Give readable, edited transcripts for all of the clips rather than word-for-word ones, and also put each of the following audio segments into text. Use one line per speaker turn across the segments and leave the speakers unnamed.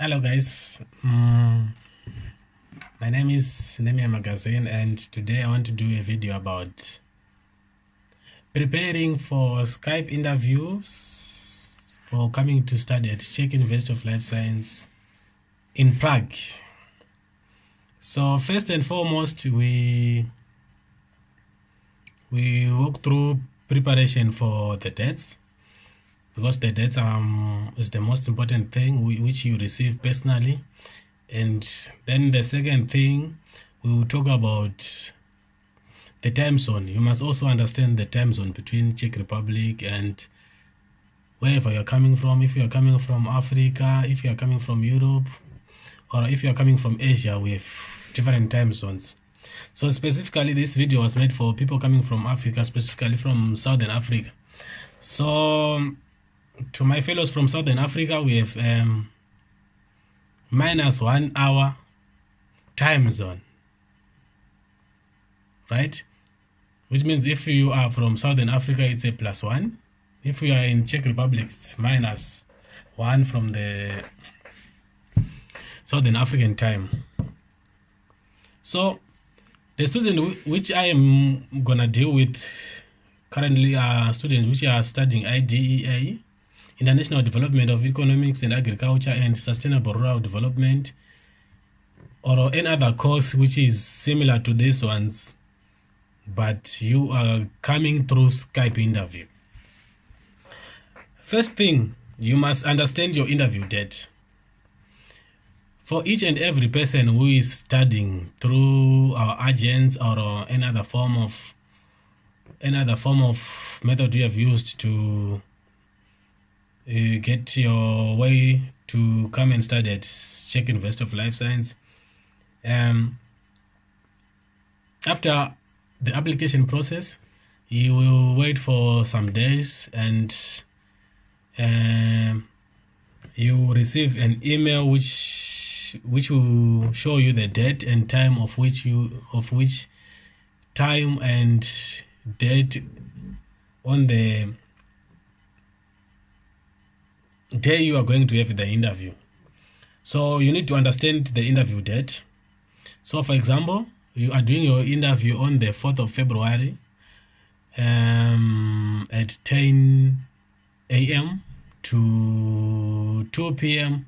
Hello guys, my name is Nemia Magazine and today I want to do a video about preparing for Skype interviews for coming to study at Czech University of Life Science in Prague. So first and foremost, we walk through preparation for the dates, because the dates is the most important thing which you receive personally. And then the second thing, we will talk about the time zone. You must also understand the time zone between Czech Republic and wherever you're coming from. If you're coming from Africa, if you're coming from Europe, or if you're coming from Asia, we have different time zones. So specifically, this video was made for people coming from Africa, specifically from Southern Africa. So to my fellows from Southern Africa, we have -1 hour time zone, right? Which means if you are from Southern Africa, it's a +1. If you are in Czech Republic, it's -1 from the Southern African time. So the students which I am gonna deal with currently are students which are studying IDEA, International Development of Economics and Agriculture and Sustainable Rural Development, or any other course which is similar to these ones, but you are coming through Skype interview. First thing, you must understand your interview date. For each and every person who is studying through our agents or any other form of method you have used to get your way to come and study at Czech University of Life Science, after the application process, you will wait for some days and you will receive an email which will show you the date and time of which time and date on the day you are going to have the interview. So you need to understand the interview date. So for example, you are doing your interview on the 4th of February at 10 a.m. to 2 p.m.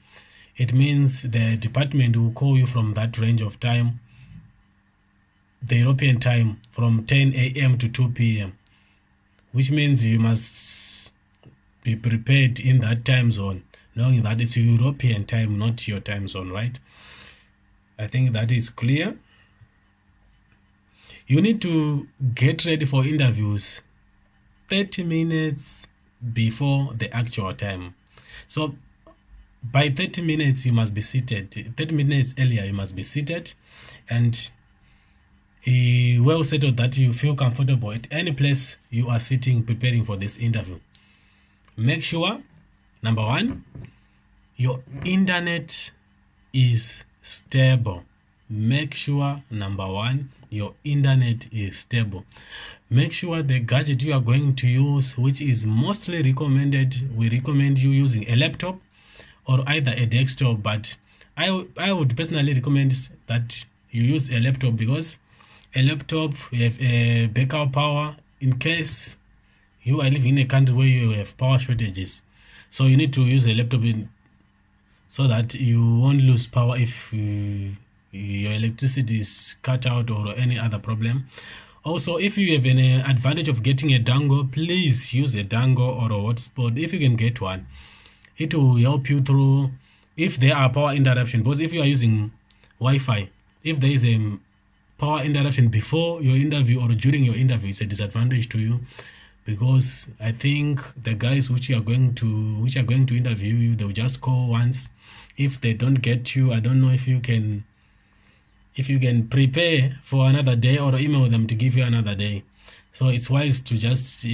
It means the department will call you from that range of time, the European time, from 10 a.m. to 2 p.m., which means you must be prepared in that time zone, knowing that it's European time, not your time zone, right? I think that is clear. You need to get ready for interviews 30 minutes before the actual time. So by 30 minutes, you must be seated. 30 minutes earlier, you must be seated and well settled that you feel comfortable at any place you are sitting preparing for this interview. Make sure, number one, your internet is stable. Make sure, number one, your internet is stable. Make sure the gadget you are going to use, which is mostly recommended, we recommend you using a laptop or either a desktop, but I would personally recommend that you use a laptop, because a laptop, you have a backup power in case you are living in a country where you have power shortages. So you need to use a laptop so that you won't lose power if your electricity is cut out or any other problem. Also, if you have an advantage of getting a dongle, please use a dongle or a hotspot if you can get one. It will help you through if there are power interruption, because if you are using Wi-Fi, if there is a power interruption before your interview or during your interview, it's a disadvantage to you, because I think the guys which are going to interview you, they will just call once. If they don't get you, I don't know if you can prepare for another day or email them to give you another day. So it's wise to just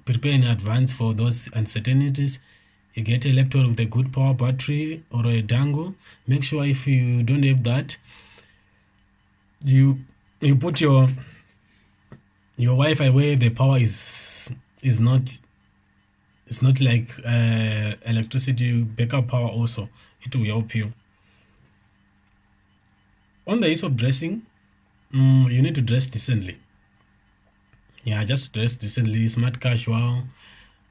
prepare in advance for those uncertainties. You get a laptop with a good power battery or a dongle. Make sure if you don't have that, you put your Wi-Fi where the power is not It's not like electricity backup power also. It will help you. On the use of dressing, you need to dress decently. Yeah, just dress decently, smart casual,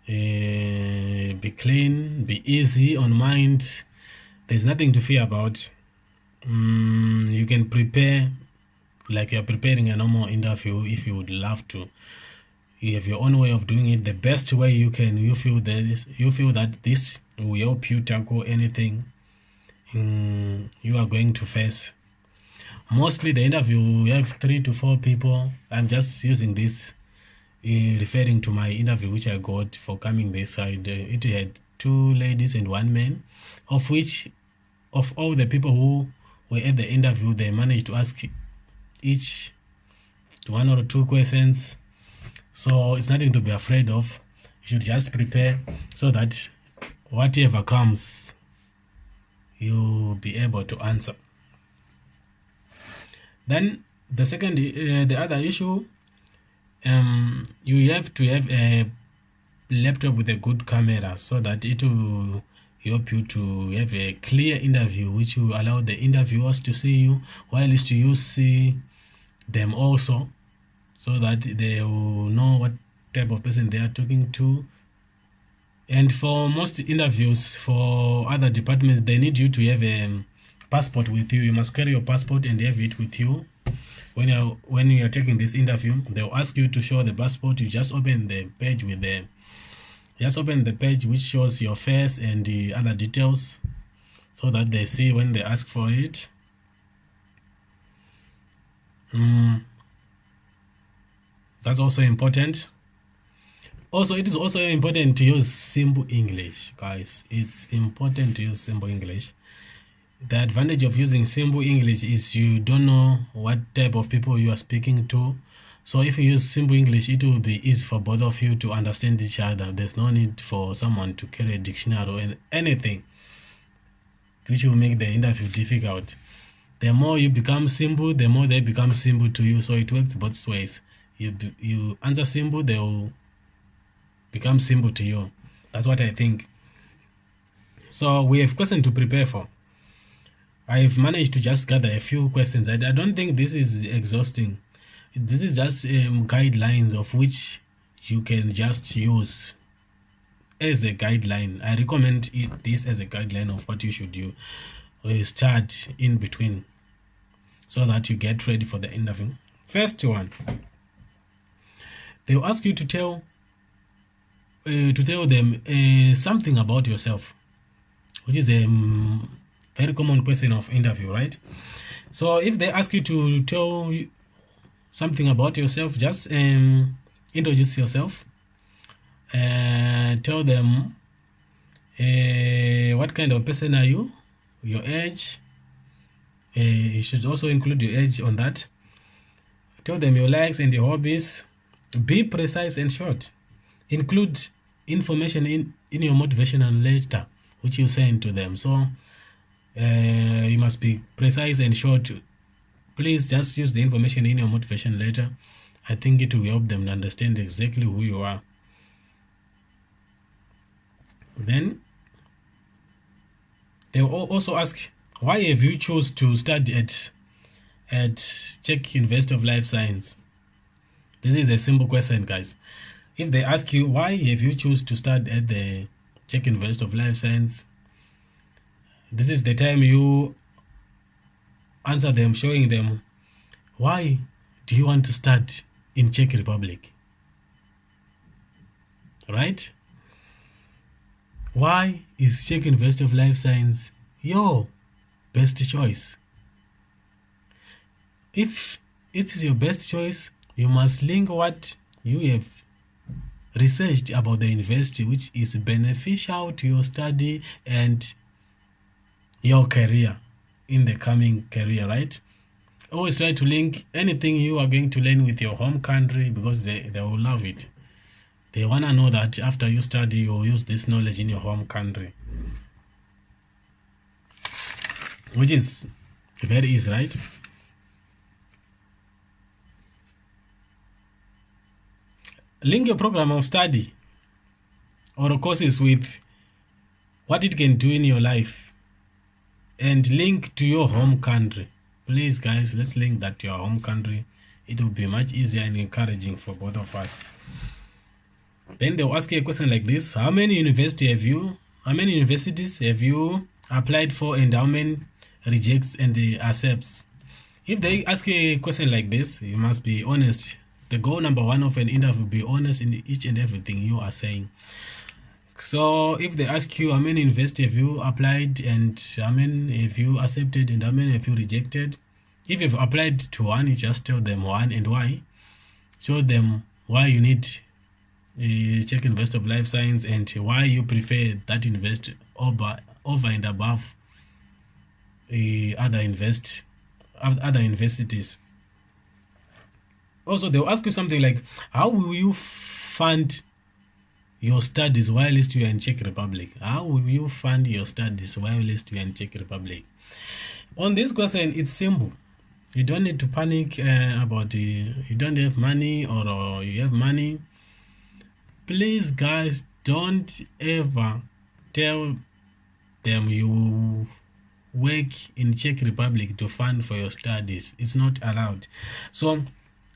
be clean, be easy on mind. There's nothing to fear about. You can prepare like you're preparing a normal interview if you would love to. You have your own way of doing it the best way you can. You feel that this will help you tackle anything you are going to face. Mostly the interview, you have 3 to 4 people. I'm just using this referring to my interview which I got for coming this side. It had 2 ladies and 1 man, of which of all the people who were at the interview, they managed to ask each 1 or 2 questions. So it's nothing to be afraid of. You should just prepare so that whatever comes, you'll be able to answer. Then the other issue, you have to have a laptop with a good camera so that it will help you to have a clear interview, which will allow the interviewers to see you, while you see them also, so that they will know what type of person they are talking to. And for most interviews for other departments, they need you to have a passport with you. You must carry your passport and have it with you. When you are taking this interview, they'll ask you to show the passport. You just open the page which shows your face and the other details, so that they see when they ask for it. That's also important. Also, it is also important to use simple English, guys. It's important to use simple English. The advantage of using simple English is you don't know what type of people you are speaking to. So if you use simple English, it will be easy for both of you to understand each other. There's no need for someone to carry a dictionary or anything, which will make the interview difficult. The more you become simple, the more they become simple to you. So it works both ways. You answer simple, they will become simple to you. That's what I think. So we have questions to prepare for. I've managed to just gather a few questions. I don't think this is exhausting. This is just guidelines of which you can just use as a guideline. I recommend this as a guideline of what you should do. Start in between so that you get ready for the interview. First one, they'll ask you to tell them something about yourself, which is a very common question of interview, right? So if they ask you to tell something about yourself, just introduce yourself. Tell them what kind of person are you, your age. You should also include your age on that. Tell them your likes and your hobbies. Be precise and short. Include information in your motivational letter which you send to them. So you must be precise and short. Please just use the information in your motivation letter. I think it will help them to understand exactly who you are. Then they will also ask, why have you choose to study at Czech University of Life Science? This is a simple question, guys. If they ask you, why have you choose to study at the Czech University of Life Science, this is the time you answer them, showing them, why do you want to study in Czech Republic? Right? Why is Czech University of Life Science your best choice? If it is your best choice, you must link what you have researched about the university, which is beneficial to your study and your career in the coming career, right? Always try to link anything you are going to learn with your home country, because they will love it. They want to know that after you study, you will use this knowledge in your home country, which is very easy, right? Link your program of study or courses with what it can do in your life, and link to your home country. Please guys, let's link that to your home country. It will be much easier and encouraging for both of us. Then they'll ask you a question like this: how many universities have you applied for, and how many rejects and accepts? If they ask you a question like this, you must be honest. The goal number one of an interview, be honest in each and everything you are saying. So if they ask you how many universities have you applied, and how many have you accepted, and how many have you rejected, if you've applied to one, you just tell them one and why. Show them why you need Czech University of Life Science and why you prefer that university over and above other universities. Also, they'll ask you something like, how will you fund your studies while you are in Czech Republic? How will you fund your studies while you are in Czech Republic? On this question, it's simple. You don't need to panic about you don't have money or you have money. Please guys, don't ever tell them you work in Czech Republic to fund for your studies. It's not allowed. So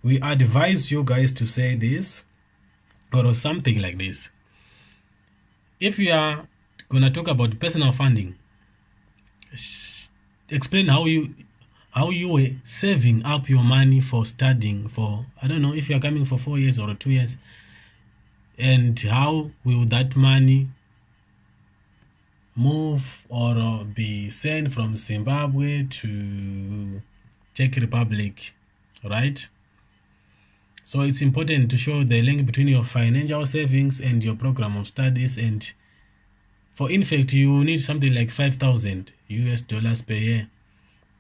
we advise you guys to say this or something like this. If you are gonna talk about personal funding, explain how you were saving up your money for studying for, I don't know if you are coming for 4 years or 2 years, and how will that money move or be sent from Zimbabwe to Czech Republic, right? So it's important to show the link between your financial savings and your program of studies. And for in fact, you need something like $5,000 per year.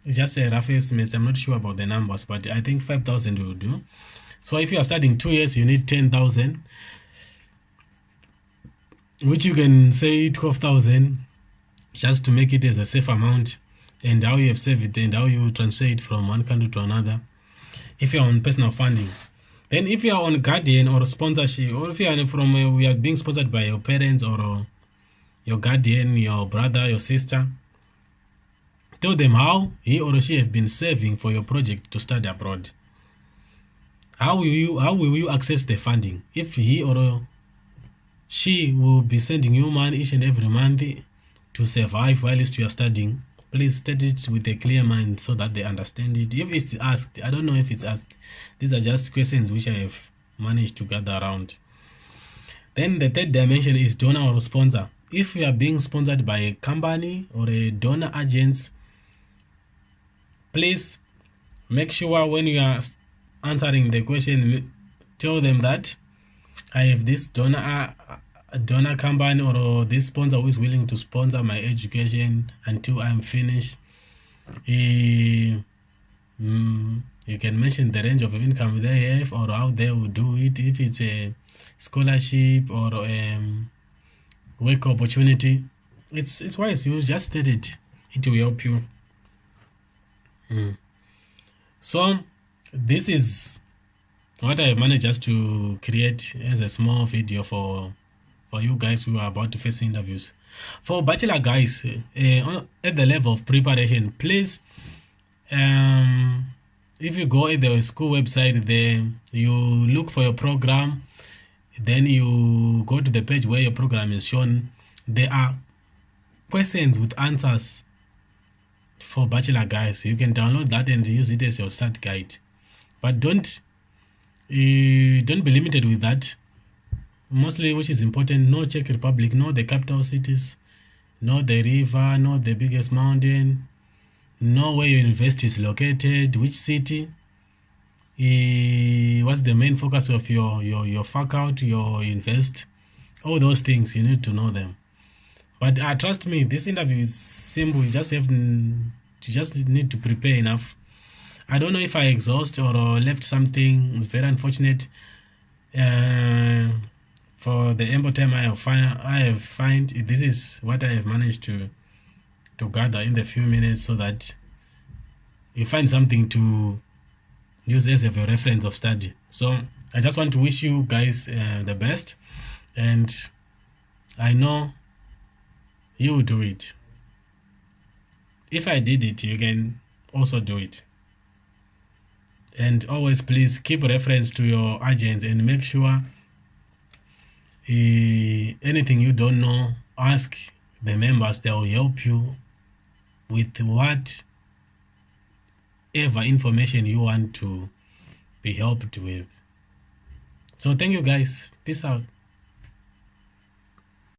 It's just a rough estimate. I'm not sure about the numbers, but I think 5,000 will do. So if you are studying 2 years, you need 10,000, which you can say 12,000, just to make it as a safe amount, and how you have saved it and how you transfer it from one country to another. If you're on personal funding. Then if you are on guardian or sponsorship, or if you are we are being sponsored by your parents or your guardian, your brother, your sister, tell them how he or she have been saving for your project to study abroad. How will you access the funding? If he or she will be sending you money each and every month to survive while you are studying, please state it with a clear mind so that they understand it. If it's asked, I don't know if it's asked. These are just questions which I have managed to gather around. Then the third dimension is donor or sponsor. If you are being sponsored by a company or a donor agent, please make sure when you are answering the question, tell them that I have this donor company or this sponsor who is willing to sponsor my education until I'm finished. You can mention the range of income they have or how they will do it. If it's a scholarship or work opportunity, it's wise. You just state it. It will help you. So this is what I managed just to create as a small video for you guys who are about to face interviews. For bachelor guys, at the level of preparation, please, if you go at the school website, there you look for your program, then you go to the page where your program is shown. There are questions with answers for bachelor guys. You can download that and use it as your start guide, but don't be limited with that. Mostly, which is important, know Czech Republic, know the capital cities, know the river, know the biggest mountain, know where your university is located, which city, what's the main focus of your faculty, your invest, all those things, you need to know them. But trust me, this interview is simple. You just need to prepare enough. I don't know if I exhaust or left something. It's very unfortunate. For the ample time I have find this is what I have managed to gather in the few minutes, so that you find something to use as a reference of study. So I just want to wish you guys the best, and I know you will do it. If I did it, you can also do it. And always please keep reference to your agents and make sure anything you don't know, ask the members. They will help you with whatever information you want to be helped with. So thank you guys. Peace out.